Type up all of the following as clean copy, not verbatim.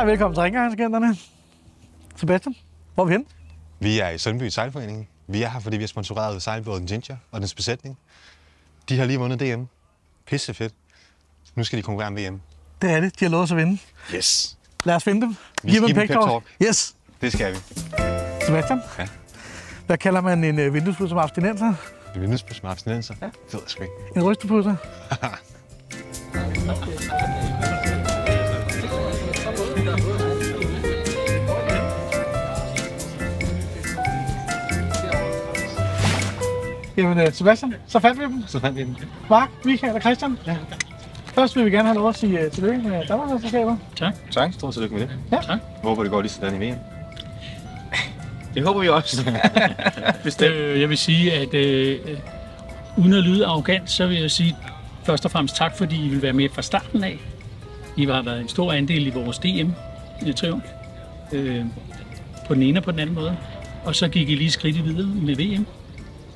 Hej, velkommen til Rengøringsagenterne. Sebastian, hvor er vi henne? Vi er i Sundby Sejlforening. Vi er her, fordi vi har sponsoreret sejlbåden Ginger og dens besætning. De har lige vundet DM. Pisse fedt. Nu skal de konkurrere med VM. Det er det. De har lovet os at vinde. Yes. Lad os finde dem. Giv dem pep talk. Yes. Det skal vi. Sebastian? Ja. Hvad kalder man en vinduespudser som abstinenser? En vinduespudser som abstinenser? Ja. Det ved jeg sgu ikke. En rystepudser? Jamen Sebastian, så fandt vi dem. Så fandt vi dem. Mark, Michael og Christian. Ja. Først vil vi gerne have lov at sige tillykke med Danmarksmesterskaber. Tak. Tak. Stort tillykke med det. Ja. Tak. Jeg håber, det går lige sådan i VM. Det håber vi også. Jeg vil sige, at uden at lyde arrogant, så vil jeg sige først og fremmest tak, fordi I vil være med fra starten af. I har været en stor andel i vores DM-triumf. På den ene og på den anden måde. Og så gik I lige skridtet videre med VM.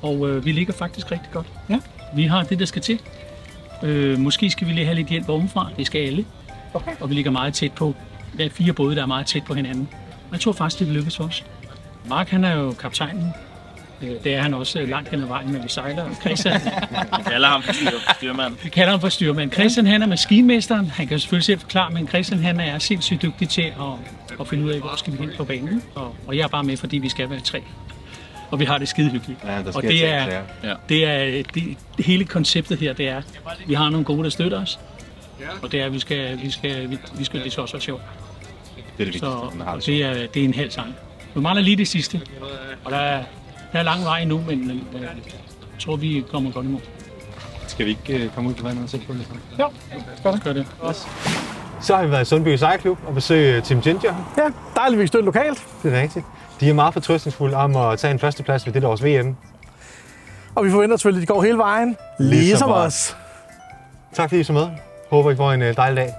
Og vi ligger faktisk rigtig godt. Ja. Vi har det, der skal til. Måske skal vi lige have lidt hjælp ovenfra. Det skal alle. Okay. Og vi ligger meget tæt på. Der er 4 både, der er meget tæt på hinanden. Og jeg tror faktisk, det vil lykkes for os. Mark, han er jo kaptajnen. Det er han også langt hen ad vejen, når vi sejler. Christian, Vi kalder ham for styrmand. vi kalder ham for styrmand. Christian, han er maskinmesteren. Han kan selvfølgelig selv forklare, men Christian, han er sindssygt dygtig til at finde ud af, hvor skal vi hen på banen. Og jeg er bare med, fordi vi skal være 3. Og vi har det skide hyggeligt. Ja, der Og det er hele konceptet her, det er, vi har nogle gode, der støtter os. Og det er, vi skal det skal også være sjovt. Det er det vigtigste, man har det Så det er en halv sang. Vi mangler lige det sidste. Og der er lang vej endnu, men jeg tror, vi kommer godt imod. Skal vi ikke komme ud på vandet og se på det? Jo, Gør det. Så har vi været i Sundby Sejlklub og besøgt Team Ginger. ja, dejligt, vi støtter lokalt. Det er rigtigt. De er meget fortrøstningsfulde om at tage en førsteplads ved dette års VM. Og vi forventer selvfølgelig, at de går hele vejen. Ligesom os. Tak fordi I så med. Håber I får en dejlig dag.